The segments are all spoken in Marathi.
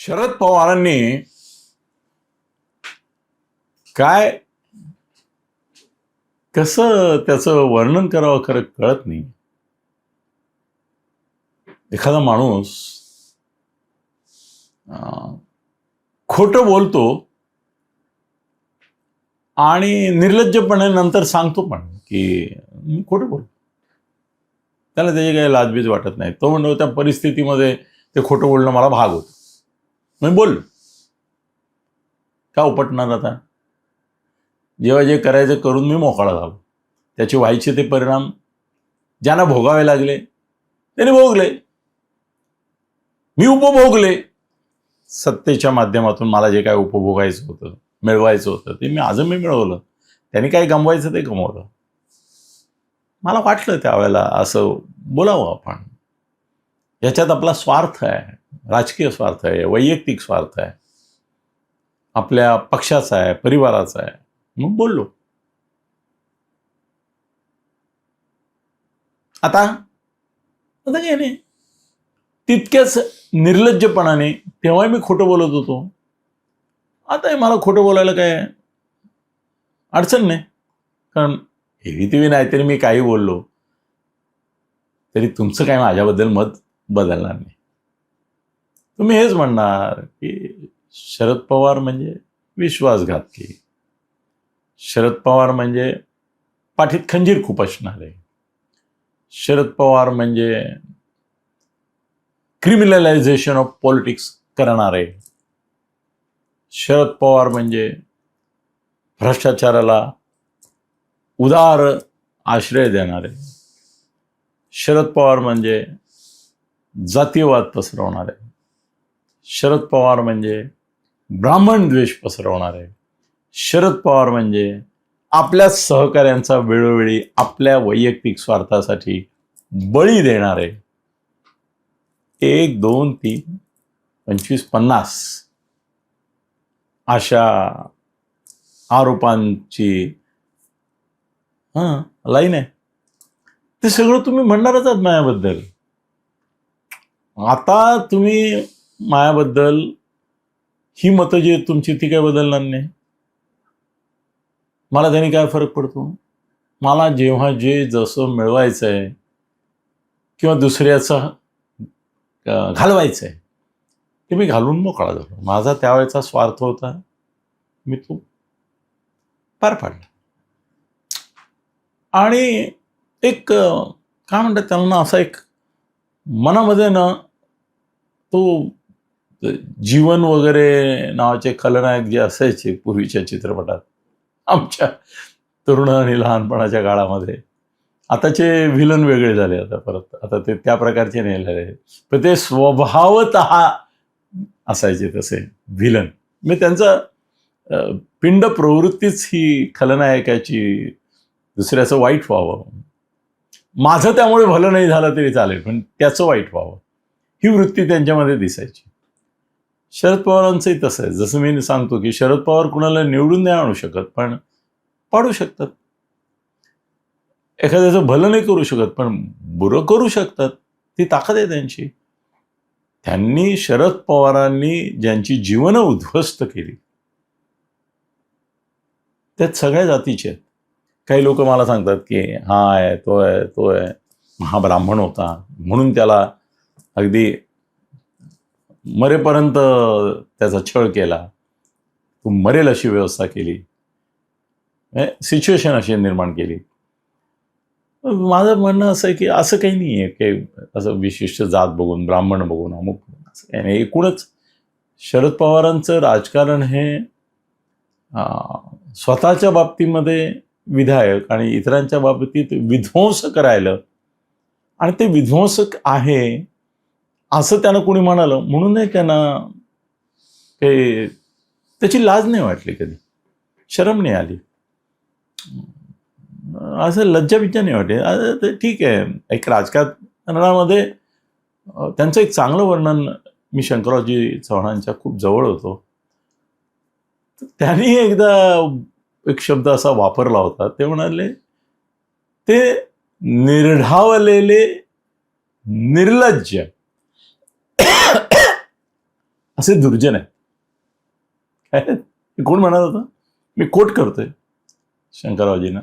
शरद पवारांनी काय कसं त्याचं वर्णन करावं खरं कळत नाही. एखादा माणूस खोटं बोलतो आणि निर्लज्जपणे नंतर सांगतो पण की मी खोटं बोलतो. त्याला त्याची काही लाजबीज वाटत नाही. तो म्हणतो त्या परिस्थितीमध्ये ते खोटं बोलणं मला भाग होतं. मी बोल का उपटणार आता. जेव्हा जे करायचं करून मी मोकळा झालो. त्याचे व्हायचे ते परिणाम ज्यांना भोगावे लागले त्यांनी भोगले, मी उपभोगले. सत्तेच्या माध्यमातून मला जे काय उपभोगायचं होतं, मिळवायचं होतं ते मी मिळवलं. त्यांनी काय गमवायचं ते गमवलं. मला वाटलं त्यावेळेला असं बोलावं आपण. याच्यात आपला स्वार्थ आहे, राजकीय स्वार्थ आहे, वैयक्तिक स्वार्थ आहे, आपल्या पक्षाचा आहे, परिवाराचा आहे. मग बोललो. आता काय नाही, तितक्याच निर्लज्जपणाने तेव्हा मी खोटं बोलत होतो. आता मला खोटं बोलायला काय अडचण नाही. कारण एव्ही तेव्ही नाहीतरी मी काही बोललो तरी तुमचं काय माझ्याबद्दल मत बदलणार नाही. तुम्ही हेच म्हणणार की शरद पवार म्हणजे विश्वासघातकी, शरद पवार म्हणजे पाठीत खंजीर खूप असणारे, शरद पवार म्हणजे क्रिमिनलायझेशन ऑफ पॉलिटिक्स करणारे, शरद पवार म्हणजे भ्रष्टाचाराला उदार आश्रय देणारे, शरद पवार म्हणजे जातीयवाद पसरवणारे, शरद पवार म्हणजे ब्राह्मण द्वेष पसरवणारे, शरद पवार म्हणजे आपल्या सहकाऱ्यांचा वेळोवेळी आपल्या वैयक्तिक स्वार्थासाठी बळी देणारे. 1, 2, 3, 25, 50 अशा आरोपांची लाईन आहे. ते सगळं तुम्ही म्हणणारच आहात माझ्याबद्दल. आता तुम्ही माझ्याबद्दल ही मतं जी आहेत तुमची ती काय बदलणार नाही. मला त्यांनी काय फरक पडतो. मला जेव्हा जे जसं मिळवायचं आहे किंवा दुसऱ्याचं घालवायचं आहे ते मी घालून मोकळा झालो. माझा त्यावेळेचा स्वार्थ होता, मी तो पार पाडला. आणि एक काय म्हणतात त्याला ना, असा एक मनामध्ये ना तो जीवन वगैरे नावाचे खलनायक जे असायचे पूर्वीच्या चित्रपटात आमच्या तरुण आणि लहानपणाच्या काळामध्ये. आताचे व्हिलन वेगळे झाले. आता ते त्या प्रकारचे नाही झाले, पण ते स्वभावतः असायचे तसे व्हिलन. मी त्यांचा पिंड प्रवृत्तीच ही खलनायकाची दुसऱ्याचं वाईट व्हावं. माझं त्यामुळे भलं नाही झालं तरी चालेल, पण त्याचं वाईट व्हावं ही वृत्ती त्यांच्यामध्ये दिसायची. शरद पवारांचंही तसं आहे. जसं मी सांगतो की शरद पवार कुणाला निवडून नाही आणू शकत, पण पाडू शकतात. एखाद्याचं भलं नाही करू शकत, पण बुरं करू शकतात. ती ताकद आहे त्यांची. त्यांनी शरद पवारांनी ज्यांची जीवनं उद्ध्वस्त केली त्यात सगळ्या जातीचे आहेत. काही लोक मला सांगतात की हा आहे, तो आहे, तो आहे, हा ब्राह्मण होता म्हणून त्याला अगदी मरेपर्यंत त्याचा छळ केला, तू मरेल अशी व्यवस्था केली, सिच्युएशन अशी निर्माण केली. माझं म्हणणं असं आहे की असं काही नाही आहे की असं विशिष्ट जात बघून, ब्राह्मण बघून, अमुक असं काही नाही. एकूणच शरद पवारांचं राजकारण हे स्वतःच्या बाबतीमध्ये विधायक आणि इतरांच्या बाबतीत विध्वंस करायला, आणि ते विध्वंसक आहे असं त्यानं कोणी म्हणालं म्हणूनही त्यांना काही त्याची लाज नाही वाटली, कधी शरम नाही आली, असं लज्जाबिज्जा नाही वाटली. ठीक आहे, एक राजकारणामध्ये त्यांचं एक चांगलं वर्णन, मी शंकररावजी चव्हाणांच्या खूप जवळ होतो, त्यांनी एकदा एक शब्द असा वापरला होता. ते म्हणाले, ते निर्ढावलेले निर्लज्ज असे दुर्जन आहेत. काय कोण म्हणत होतं, मी कोट करतोय शंकररावजींना,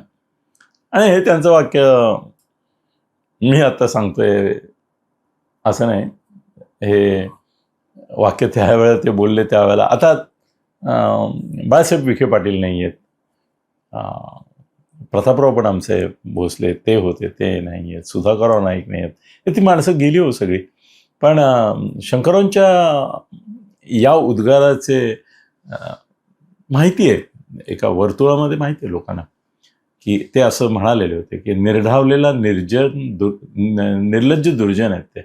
आणि हे त्यांचं वाक्य मी आता सांगतोय असं नाही, हे वाक्य त्यावेळेला ते बोलले त्यावेळेला. आता बाळासाहेब विखे पाटील नाही आहेत, प्रतापराव पण आमचे भोसले ते होते, ते नाही आहेत, सुधाकरराव नाईक नाही आहेत, ती माणसं गेली हो सगळी. पण शंकररावांच्या या उद्गाराचे माहिती आहे, एका वर्तुळामध्ये माहिती आहे लोकांना, की ते असं म्हणालेले होते की निर्ढावलेला निर्लज्ज दुर्जन आहेत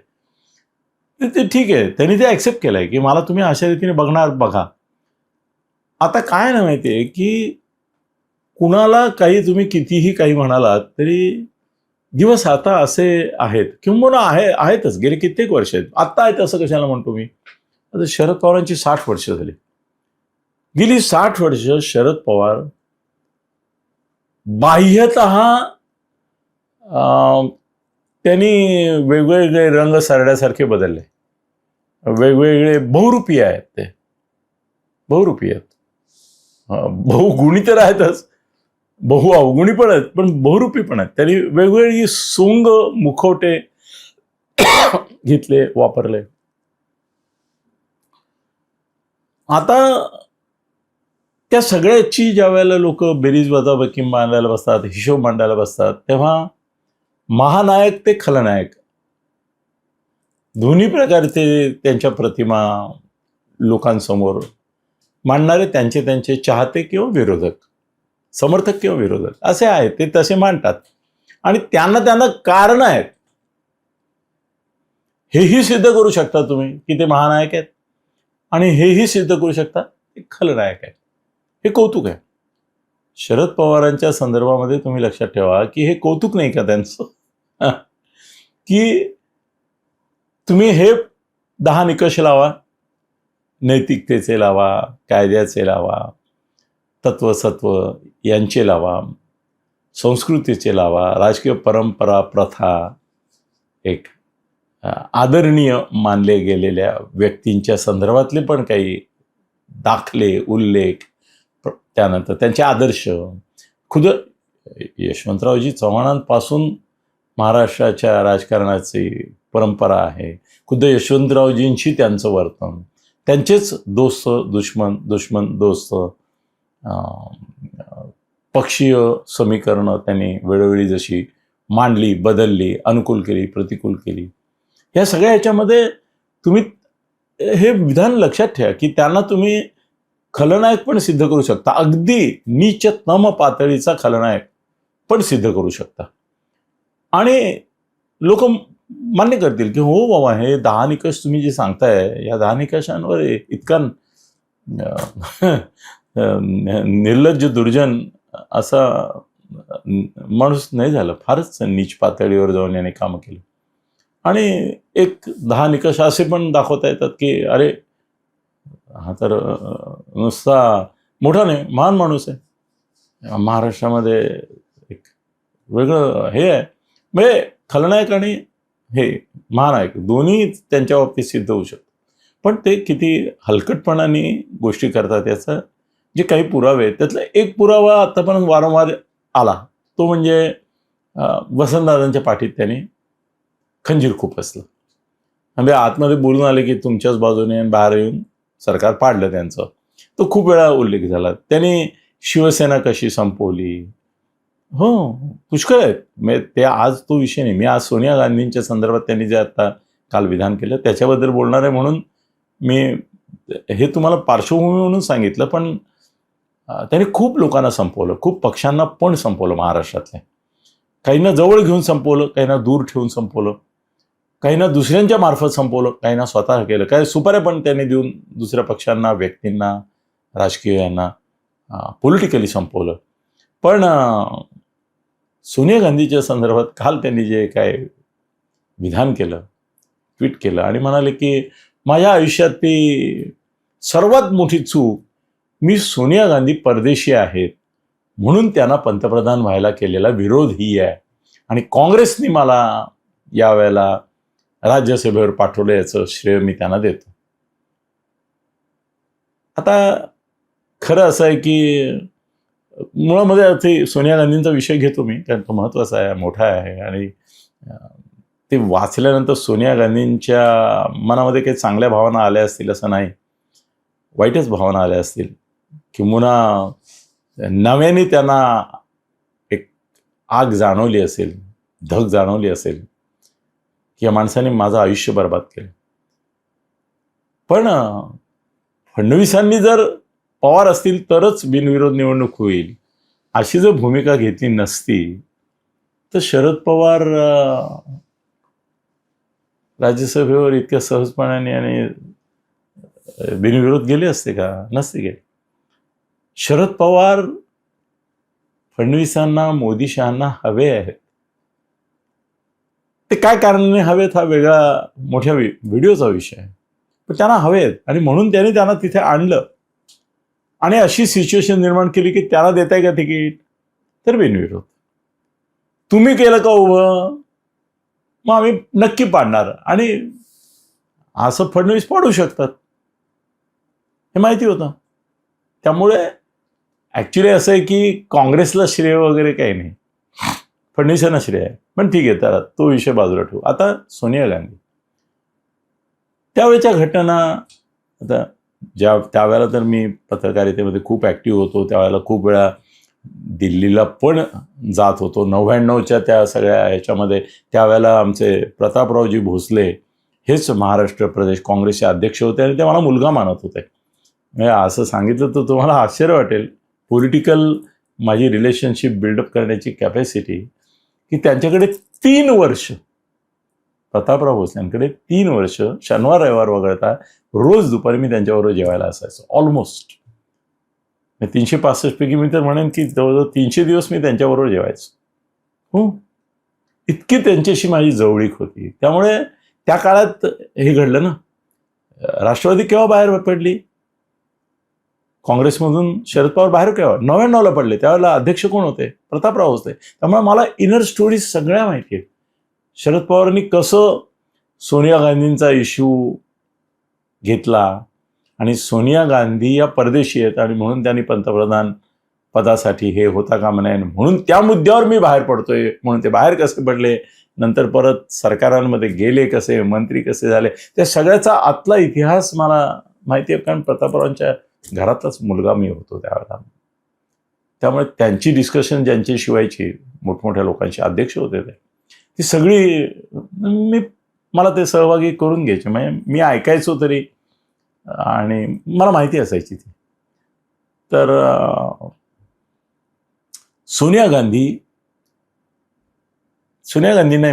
ते ठीक आहे, त्यांनी ते ॲक्सेप्ट केलंय की मला तुम्ही अशा रीतीने बघणार बघा. आता काय ना माहिती आहे की कुणाला काही तुम्ही कितीही काही म्हणालात तरी दिवस आता असे आहेत, किंवा आहेतच, गेले कित्येक वर्ष आहेत. आत्ता आहेत असं कशाला म्हणतो मी. आता शरद पवारांची 60 वर्ष झाली. गेली 60 वर्ष शरद पवार बाह्यतः त्यांनी वेगवेगळे रंग सरड्यासारखे बदलले, वेगवेगळे बहुरूपी आहेत, ते बहुरूपी आहेत. बहुगुणी तर आहेतच, बहु अवगुणी पण आहेत, पण बहुरूपी पण आहेत. त्यांनी वेगवेगळी सोंग मुखवटे घेतले, वापरले. आता त्या सगळ्याची ज्या वेळेला लोक बेरीज वजाबाकी मांडायला बसतात, हिशोब मांडायला बसतात, तेव्हा महानायक ते खलनायक दोन्ही प्रकारचे त्यांच्या प्रतिमा लोकांसमोर मांडणारे त्यांचे चाहते किंवा विरोधक, समर्थक किंवा विरोधक असे आहेत, ते तसे मांडतात. आणि त्यांना कारण आहेत, हेही सिद्ध करू शकता तुम्ही की ते महानायक आहेत, आणि हेही सिद्ध करू शकता ते खलनायक आहेत. हे कौतुक आहे. शरद पवारांच्या संदर्भामध्ये तुम्ही लक्षात ठेवा की हे कौतुक नाही का त्यांचं, की तुम्ही हे 10 निकष लावा, नैतिकतेचे लावा, कायद्याचे लावा, तत्वसत्व यांचे लावा, संस्कृतीचे लावा, राजकीय परंपरा प्रथा, एक आदरणीय मानले गेलेल्या व्यक्तींच्या संदर्भातले पण काही दाखले, उल्लेख, त्यानंतर त्यांचे आदर्श. खुद यशवंतरावजी चव्हाणांपासून महाराष्ट्राच्या राजकारणाची परंपरा आहे. खुद्द यशवंतरावजींशी त्यांचं वर्तन, त्यांचेच दोस्त दुश्मन दोस्त, पक्षीय समीकरणं त्यांनी वेळोवेळी जशी मांडली, बदलली, अनुकूल केली, प्रतिकूल केली. या सगळ्या ह्याच्यामध्ये तुम्ही हे विधान लक्षात ठेवा की त्यांना तुम्ही खलनायक पण सिद्ध करू शकता, अगदी नीचतम पातळीचा खलनायक पण सिद्ध करू शकता. आणि लोक मान्य करतील की हो बाबा, हे 10 निकष तुम्ही जे सांगताय, या 10 निकषांवर इतका निर्लज्ज दुर्जन असा माणूस नाही झाला. फारच नीच पातळीवर जाऊन याने कामं केली. आणि एक 10 निकष असे पण दाखवता येतात की अरे हा तर नुसता मोठा नाही, महान माणूस आहे, महाराष्ट्रामध्ये एक वेगळं हे आहे. म्हणजे खलनायक आणि हे महानायक दोन्ही त्यांच्या बाबतीत सिद्ध होऊ शकतं. पण ते किती हलकटपणाने गोष्टी करतात याचं जे काही पुरावे आहेत, त्यातला एक पुरावा आतापर्यंत वारंवार आला, तो म्हणजे वसंतदादांच्या पाठीत त्यांनी खंजीर खूप असलं. म्हणजे आतमध्ये बोलून आले की तुमच्याच बाजूने, बाहेर येऊन सरकार पाडलं त्यांचं. तो खूप वेळा उल्लेख झाला. त्यांनी शिवसेना कशी संपवली, हो पुष्कळ आहेत. म्हणजे ते आज तो विषय नाही. मी आज सोनिया गांधींच्या संदर्भात त्यांनी जे आता काल विधान केलं त्याच्याबद्दल बोलणार आहे, म्हणून मी हे तुम्हाला पार्श्वभूमी म्हणून सांगितलं. पण त्यांनी खूप लोकांना संपवलं, खूप पक्षांना पण संपवलं महाराष्ट्रातल्या. काहींना जवळ घेऊन संपवलं, काहींना दूर ठेवून संपवलं, काहींना दुसऱ्यांच्या मार्फत संपवलं, काहींना स्वतः केलं. काही सुपाऱ्या पण त्यांनी देऊन दुसऱ्या पक्षांना, व्यक्तींना, राजकीय यांना पॉलिटिकली संपवलं. पण सोनिया गांधीच्या संदर्भात काल त्यांनी जे काय विधान केलं, ट्विट केलं आणि म्हणाले की माझ्या आयुष्यातली सर्वात मोठी चूक, मी सोनिया गांधी परदेशी आहेत म्हणून त्यांना पंतप्रधान व्हायला केलेला विरोध ही आहे, आणि काँग्रेसनी मला यावेळेला राज्यसभेवर पाठवलं, याचं श्रेय मी त्यांना देतो. आता खरं असं आहे की मुळामध्ये ते सोनिया गांधींचा विषय घेतो मी, कारण तो महत्त्वाचा आहे, मोठा आहे. आणि ते वाचल्यानंतर सोनिया गांधींच्या मनामध्ये काही चांगल्या भावना आल्या असतील असं नाही, वाईटच भावना आल्या असतील. किंवा नव्याने त्यांना एक आग जाणवली असेल, धग जाणवली असेल की या माणसाने माझं आयुष्य बर्बाद केलं. पण फडणवीसांनी जर पवार असतील तरच बिनविरोध निवडणूक होईल अशी जर भूमिका घेतली नसती तर शरद पवार राज्यसभेवर इतक्या सहजपणाने आणि बिनविरोध गेले असते का? नसते गेले. शरद पवार फडणवीसांना, मोदी शहांना हवे आहेत. ते काय कारणाने हवेत हा वेगळा मोठ्या व्हिडिओचा विषय आहे, पण त्यांना हवेत आणि म्हणून त्यांना तिथे आणलं आणि अशी सिच्युएशन निर्माण केली की त्याला देताय का तिकीट? तर बिनविरोध. तुम्ही केलं का उभं? मग आम्ही नक्की पाडणार. आणि असं फडणवीस पाडू शकतात हे माहिती होतं. त्यामुळे ॲक्च्युली असं आहे की काँग्रेसला श्रेय वगैरे काही नाही, फडणवीसांना श्रेय आहे. पण ठीक आहे, त्याला तो विषय बाजूला ठेवू. आता सोनिया गांधी, त्यावेळेच्या घटना, आता त्यावेळेला तर मी पत्रकारितेमध्ये खूप ॲक्टिव्ह होतो. त्यावेळेला खूप वेळा दिल्लीला पण जात होतो. 99च्या त्या सगळ्या ह्याच्यामध्ये त्यावेळेला आमचे प्रतापरावजी भोसले हेच महाराष्ट्र प्रदेश काँग्रेसचे अध्यक्ष होते आणि ते मला मुलगा मानत होते. म्हणजे असं सांगितलं तर तुम्हाला आश्चर्य वाटेल, पॉलिटिकल माझी रिलेशनशिप बिल्डअप करण्याची कॅपॅसिटी की त्यांच्याकडे 3 वर्ष, प्रतापराव भोसल्यांकडे 3 वर्ष शनिवार रविवार वगळता रोज दुपारी मी त्यांच्याबरोबर जेवायला असायचो. ऑलमोस्ट 365 पैकी मी तर म्हणेन की जवळजवळ 300 दिवस मी त्यांच्याबरोबर जेवायचो. हो, इतकी त्यांच्याशी माझी जवळीक होती. त्यामुळे त्या काळात हे घडलं ना. राष्ट्रवादी केव्हा बाहेर पडली? काँग्रेसमधून शरद पवार बाहेर केव्हा? 99ला पडले. त्यावेळेला अध्यक्ष कोण होते? प्रतापराव होते. त्यामुळे मला इनर स्टोरीज सगळ्या माहिती आहेत. शरद पवारांनी कसं सोनिया गांधींचा इश्यू घेतला आणि सोनिया गांधी या परदेशी आहेत आणि म्हणून त्यांनी पंतप्रधान पदासाठी हे होता कामा नये म्हणून त्या मुद्द्यावर मी बाहेर पडतोय. म्हणून ते बाहेर कसे पडले, नंतर परत सरकारांमध्ये गेले कसे, मंत्री कसे झाले, त्या सगळ्याचा आतला इतिहास मला माहिती आहे. कारण प्रतापरावांच्या घरातलाच मुलगा मी होतो त्यावेळेला. त्यामुळे त्यांची डिस्कशन ज्यांची व्हायची, मोठमोठ्या लोकांचे अध्यक्ष होते ते, ती सगळी मला ते सहभागी करून घ्यायचे. म्हणजे मी ऐकायचो तरी आणि मला माहिती असायची ती. तर सोनिया गांधींनाही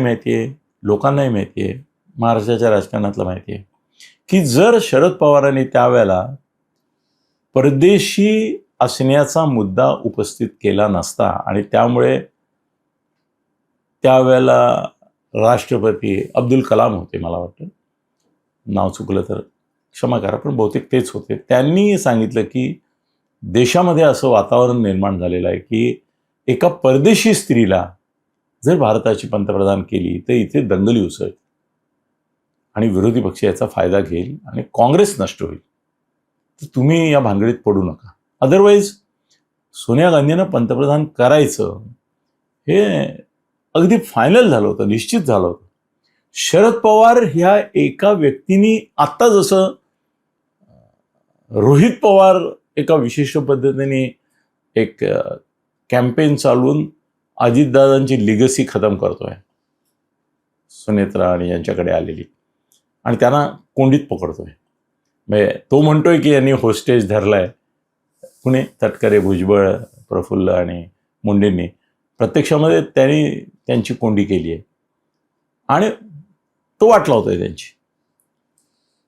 माहिती आहे, लोकांनाही माहिती आहे, महाराष्ट्राच्या राजकारणातलं माहिती आहे की जर शरद पवारांनी त्यावेळेला परदेशी असण्याचा मुद्दा उपस्थित केला नसता आणि त्यामुळे त्यावेळेला राष्ट्रपती अब्दुल कलाम होते, मला वाटतं, नाव चुकलं तर क्षमा करा, पण बहुतेक तेच होते. त्यांनी सांगितलं की देशामध्ये असं वातावरण निर्माण झालेलं आहे की एका परदेशी स्त्रीला जर भारताची पंतप्रधान केली तर इथे दंगली उसळतील आणि विरोधी पक्ष याचा फायदा घेईल आणि काँग्रेस नष्ट होईल. तर तुम्ही या भानगडीत पडू नका. अदरवाईज सोनिया गांधींना पंतप्रधान करायचं हे अगदी फायनल झालं होतं, निश्चित झालं होतं. शरद पवार ह्या एका व्यक्तीने, आत्ता जसं रोहित पवार एका विशिष्ट पद्धतीने एक कॅम्पेन चालवून अजितदादांची लिगसी खतम करतोय, सुनेत्रा आणि यांच्याकडे आलेली, आणि त्यांना कोंडीत पकडतोय. म्हणजे तो म्हणतोय की यांनी होस्टेज धरलाय, पुणे तटकरे, भुजबळ, प्रफुल्ल आणि मुंडेंनी. प्रत्यक्षामध्ये त्यांची कोंडी केली आहे आणि तो वाट लावतोय त्यांची.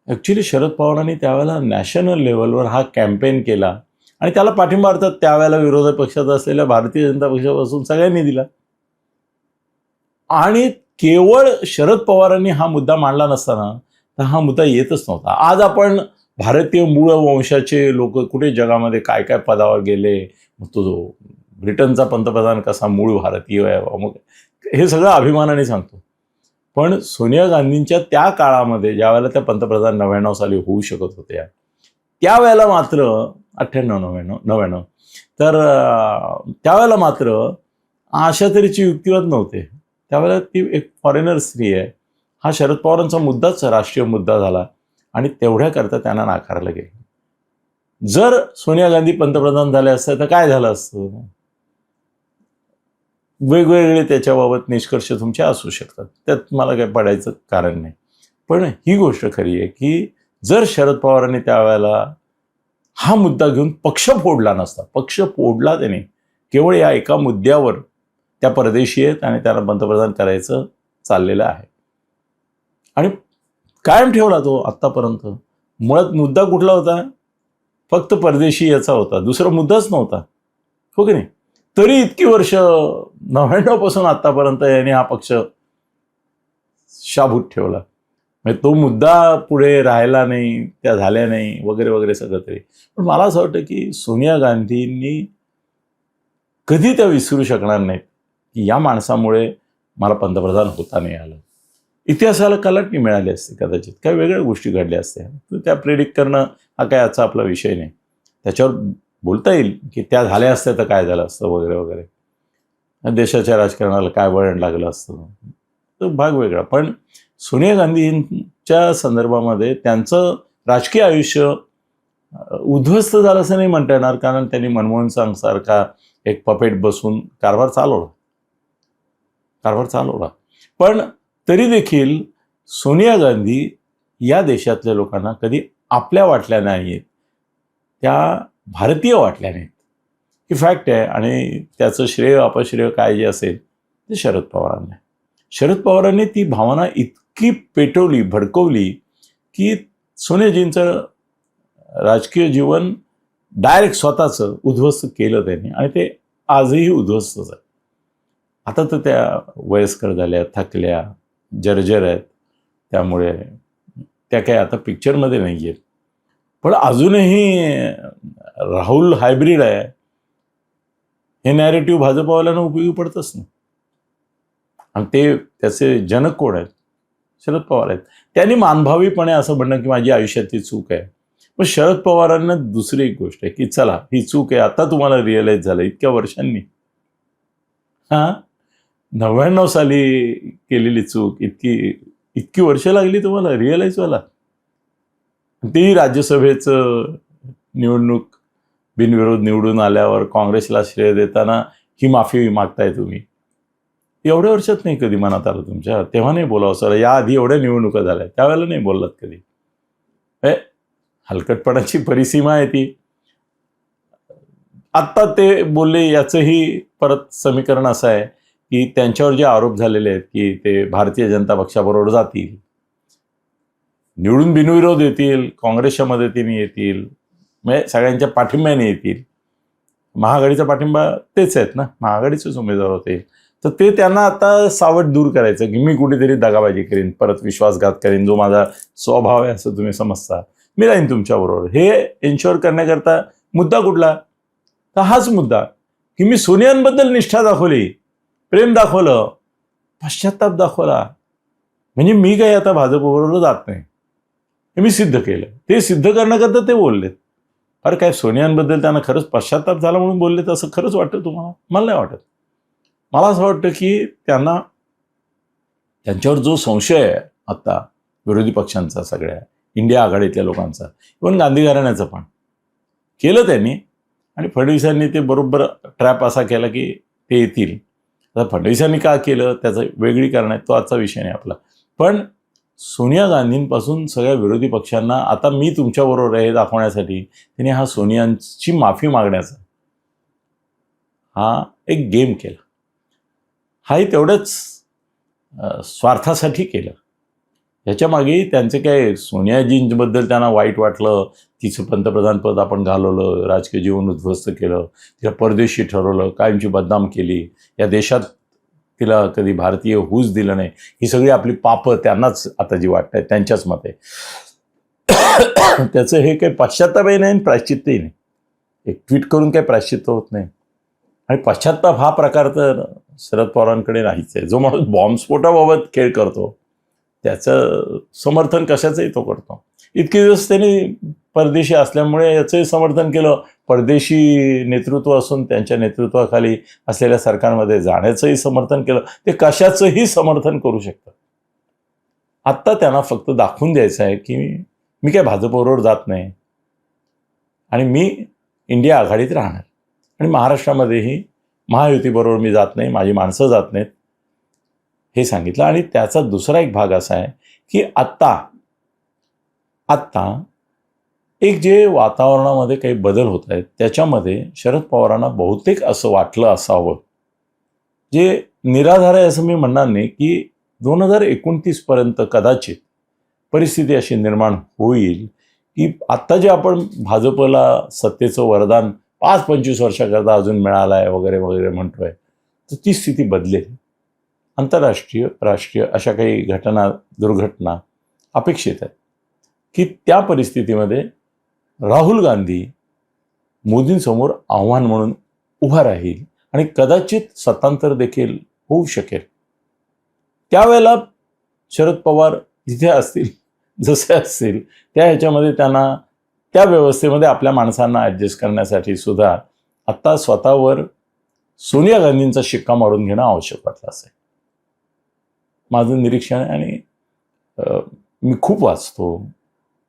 ॲक्च्युली शरद पवारांनी त्यावेळेला नॅशनल लेवलवर हा कॅम्पेन केला आणि त्याला पाठिंबा अर्थात त्यावेळेला विरोधी पक्षात असलेल्या भारतीय जनता पक्षापासून सगळ्यांनी दिला. आणि केवळ शरद पवारांनी हा मुद्दा मांडला नसताना तर हा मुद्दा येतच नव्हता. आज आपण भारतीय मूळ वंशाचे लोक कुठे जगामध्ये काय काय पदावर गेले, तो ब्रिटनचा पंतप्रधान कसा मूळ भारतीय आहे, अमुक, हे सगळं अभिमानाने सांगतो. पण सोनिया गांधींच्या त्या काळामध्ये ज्यावेळेला त्या पंतप्रधान 99 साली होऊ शकत होत्या, त्यावेळेला मात्र 98-99 तर त्यावेळेला मात्र अशा तऱ्हेची युक्तिवाद नव्हते. त्यावेळेला ती एक फॉरेनर स्त्री आहे, हा शरद पवारांचा मुद्दाच राष्ट्रीय मुद्दा झाला आणि तेवढ्याकरता त्यांना नाकारलं गेलं. जर सोनिया गांधी पंतप्रधान झाल्या असत्या तर काय झालं असतं? वेगवेगळे त्याच्याबाबत निष्कर्ष तुमचे असू शकतात, त्यात मला काही पडायचं कारण नाही. पण ही गोष्ट खरी आहे की जर शरद पवारांनी त्यावेळेला हा मुद्दा घेऊन पक्ष फोडला नसता, पक्ष फोडला त्याने केवळ या एका मुद्द्यावर, त्या परदेशी आहेत आणि त्यांना पंतप्रधान करायचं चाललेलं आहे आणि कायम ठेवला तो आत्तापर्यंत. मुळात मुद्दा कुठला होता? फक्त परदेशी याचा होता, दुसरा मुद्दाच नव्हता, हो की नाही? तरी इतकी वर्ष 99 पासून आतापर्यंत यांनी हा पक्ष शाबूत ठेवला. म्हणजे तो मुद्दा पुढे राहिला नाही, त्या झाल्या नाही वगैरे वगैरे सगळं तरी. पण मला असं वाटतं की सोनिया गांधींनी कधी त्या विसरू शकणार नाहीत की या माणसामुळे मला पंतप्रधान होता नाही आलं. इतिहासाला कलाटणी मिळाली असते, कदाचित काही वेगळ्या गोष्टी घडल्या असत्या. तर त्या प्रेडिक्ट करणं हा काय याचा आपला विषय नाही. त्याच्यावर बोलता येईल की त्या झाल्या असत्या तर काय झालं असतं वगैरे वगैरे, देशाच्या राजकारणाला काय वळण लागलं असतं, तो भाग वेगळा. पण सोनिया गांधींच्या संदर्भामध्ये त्यांचं राजकीय आयुष्य उद्ध्वस्त झालं असं नाही म्हणता येणार, कारण त्यांनी मनमोहन सिंगसारखा एक पपेट बसून कारभार चालवला. पण तरी देखील सोनिया गांधी या देशातल्या लोकांना कधी आपल्या वाटल्या नाहीत, त्या भारतीय वाटल्या नाहीत. ही फॅक्ट आहे आणि त्याचं श्रेय अपश्रेय काय जे असेल ते शरद पवारांना. शरद पवारांनी ती भावना इतकी पेटवली, भडकवली की सोनियाजींचं राजकीय जीवन डायरेक्ट स्वतःचं उद्ध्वस्त केलं त्यांनी आणि ते आजही उद्ध्वस्तच आहे. आता तर त्या वयस्कर झाल्या, थकल्या, जर्जर आहेत, त्यामुळे त्या काही आता पिक्चरमध्ये नाही आहेत. पण अजूनही राहुल हायब्रिड आहे हे नॅरेटिव्ह भाजपवाल्यांना उपयोगी पडतच नाही. आणि ते त्याचे जनक कोण आहेत? शरद पवार आहेत. त्यांनी मानभावीपणे असं म्हणणं की माझी आयुष्यातली चूक आहे. पण शरद पवारांना दुसरी एक गोष्ट आहे की चला ही चूक आहे, आता तुम्हाला रिअलाइज झालं इतक्या वर्षांनी. 99 साली केलेली चूक इतकी वर्ष लागली तुम्हाला रिअलाइज व्हायला. ती राज्यसभेचं निवडणूक बिनविरोध निवडून आल्यावर काँग्रेसला श्रेय देताना ही माफी मागताय तुम्ही. एवढ्या वर्षात नाही कधी मनात आलं तुमच्या? तेव्हा नाही बोलावं सर, याआधी एवढ्या निवडणुका झाल्या त्यावेळेला नाही बोललात कधी. हलकटपणाची परिसीमा आहे ती. आत्ता ते बोलले याचंही परत समीकरण असं आहे की त्यांच्यावर जे आरोप झालेले आहेत की ते भारतीय जनता पक्षाबरोबर जातील, निवडून बिनविरोध येतील, काँग्रेसच्या मदतीने येतील, म्हणजे सगळ्यांच्या पाठिंब्याने येतील. महाआघाडीचा पाठिंबा तेच आहेत ना, महाआघाडीचेच उमेदवार होते. तर ते त्यांना आता सावट दूर करायचं की मी कुठेतरी दगाबाजी करीन, परत विश्वासघात करीन, जो माझा स्वभाव आहे असं तुम्ही समजता, मी राहीन तुमच्याबरोबर. हे एन्श्युअर करण्याकरता मुद्दा कुठला? तर हाच मुद्दा की मी सोनियांबद्दल निष्ठा दाखवली, प्रेम दाखवलं, पश्चाताप दाखवला, म्हणजे मी काही आता भाजपबरोबर जात नाही हे मी सिद्ध केलं. ते सिद्ध करण्याकरता ते बोललेत. अरे काय सोनियांबद्दल त्यांना खरंच पश्चाताप झाला म्हणून बोललेत असं खरंच वाटतं तुम्हाला? मला नाही वाटत. मला असं वाटतं की त्यांना त्यांच्यावर जो संशय आहे आता विरोधी पक्षांचा, सगळ्या इंडिया आघाडीतल्या लोकांचा, इव्हन गांधी घराण्याचं पण केलं त्यांनी. आणि फडणवीसांनी ते बरोबर ट्रॅप असा केला की ते येतील. आता फडणवीसांनी का केलं त्याचं वेगळी कारण आहे, तो आजचा विषय नाही आपला. पण सोनिया गांधींपासून सगळ्या विरोधी पक्षांना आता मी तुमच्याबरोबर आहे हे दाखवण्यासाठी त्यांनी हा सोनियांची माफी मागण्याचा हा एक गेम केला. हाही तेवढंच स्वार्थासाठी केलं. ह्याच्या मागे त्यांचे काय सोनियाजींबद्दल त्यांना वाईट वाटलं, तिचं पंतप्रधानपद आपण घालवलं, राजकीय जीवन उद्ध्वस्त केलं, तिला परदेशी ठरवलं, कायमची बदनाम केली, या देशात तिला कधी भारतीय हूज दिलं नाही, ही सगळी आपली पापं त्यांनाच आता जी वाटत आहेत त्यांच्याच मते. त्याचं हे काही पश्चात्तापही नाही, प्रायश्चित्तही नाही. एक ट्विट करून काही प्रायश्चित्त होत नाही. आणि पश्चात्ताप हा प्रकार तर शरद पवारांकडे नाहीच आहे. जो माणूस बॉम्बस्फोटाबाबत खेळ करतो त्याचं समर्थन कशाचंही तो करतो. इतके दिवस त्यांनी परदेशी असल्यामुळे याचंही समर्थन केलं. परदेशी नेतृत्व असून त्यांच्या नेतृत्वाखाली असलेल्या सरकारमध्ये जाण्याचंही समर्थन केलं. ते कशाचंही समर्थन करू शकतात. आत्ता त्यांना फक्त दाखवून द्यायचं आहे की मी काय भाजपबरोबर जात नाही आणि मी इंडिया आघाडीत राहणार आणि महाराष्ट्रामध्येही महायुतीबरोबर मी जात नाही, माझी माणसं जात नाहीत, हे सांगितलं. आणि त्याचा दुसरा एक भाग असा आहे की आत्ता एक जे वातावरणामध्ये काही बदल होत आहेत त्याच्यामध्ये शरद पवारांना बहुतेक असं वाटलं असावं, जे निराधार आहे असं मी म्हणणार नाही, की 2029 पर्यंत कदाचित परिस्थिती अशी निर्माण होईल की आत्ता जे आपण भाजपला सत्तेचं वरदान 5-25 वर्षाकरता अजून मिळालं आहे वगैरे वगैरे म्हणतोय, तर ती स्थिती बदलेल. आंतरराष्ट्रीय राष्ट्रीय अशा काही घटना दुर्घटना अपेक्षित आहेत की त्या परिस्थितीमध्ये राहुल गांधी मोदींसमोर आव्हान म्हणून उभा राहील आणि कदाचित सत्तांतर देखील होऊ शकेल. त्यावेळेला शरद पवार जिथे असतील, जसे असतील त्या ह्याच्यामध्ये त्यांना त्या व्यवस्थेमध्ये आपल्या माणसांना ॲडजस्ट करण्यासाठी सुद्धा आत्ता स्वतःवर सोनिया गांधींचा शिक्का मारून घेणं आवश्यक वाटलं असेल. माझं निरीक्षण आहे. आणि मी खूप वाचतो,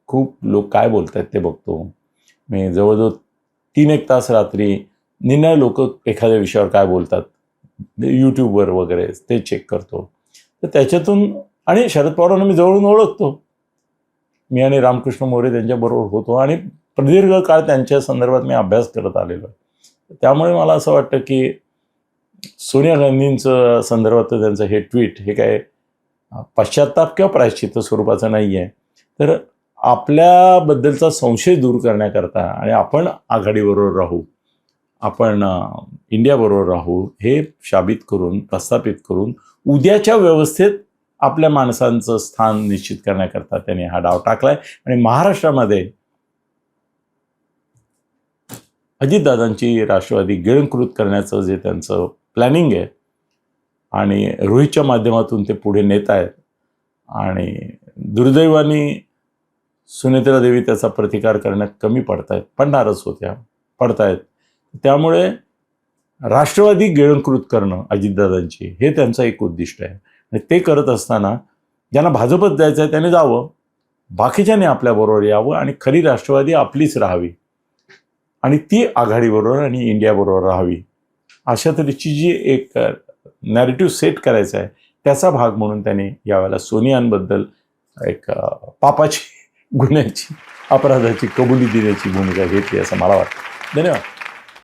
खूप लोक काय बोलत आहेत ते बघतो. मी जवळजवळ 3-1 तास रात्री निर्णय लोक एखाद्या विषयावर काय बोलतात यूट्यूबवर वगैरे ते चेक करतो. तर त्याच्यातून आणि शरद पवारांना मी जवळून ओळखतो. मी आणि रामकृष्ण मोरे त्यांच्याबरोबर होतो आणि प्रदीर्घ काळ त्यांच्या संदर्भात मी अभ्यास करत आलेलो आहे. त्यामुळे मला असं वाटतं की सोनिया गांधींचं संदर्भात त्यांचं हे ट्विट हे काय पश्चात्ताप किंवा प्रायश्चित्त स्वरूपाचं नाही आहे, तर आपल्याबद्दलचा संशय दूर करण्याकरता आणि आपण आघाडीबरोबर राहू, आपण इंडियाबरोबर राहू हे साबित करून प्रस्थापित करून उद्याच्या व्यवस्थेत आपल्या माणसांचं स्थान निश्चित करण्याकरता त्यांनी हा डाव टाकलाय. आणि महाराष्ट्रामध्ये अजितदादांची राष्ट्रवादी गिळंकृत करण्याचं जे त्यांचं प्लॅनिंग आहे आणि रोहितच्या माध्यमातून ते पुढे नेत आहेत आणि दुर्दैवाने सुनेत्रा देवी त्याचा प्रतिकार करण्यात कमी पडणारच होत्या, पडतायत. त्यामुळे राष्ट्रवादी गिळंकृत करणं अजितदादांची हे त्यांचं एक उद्दिष्ट आहे. आणि ते करत असताना ज्यांना भाजपत जायचं आहे त्याने जावं, बाकीच्याने आपल्याबरोबर यावं आणि खरी राष्ट्रवादी आपलीच राहावी आणि ती आघाडीबरोबर आणि इंडियाबरोबर राहावी, अशा तऱ्हेची जी एक नॅरेटिव्ह सेट करायचा आहे त्याचा भाग म्हणून त्यांनी यावेळेला सोनियांबद्दल एक पापाची, गुन्ह्याची, अपराधाची कबुली देण्याची भूमिका घेतली असं मला वाटतं. धन्यवाद.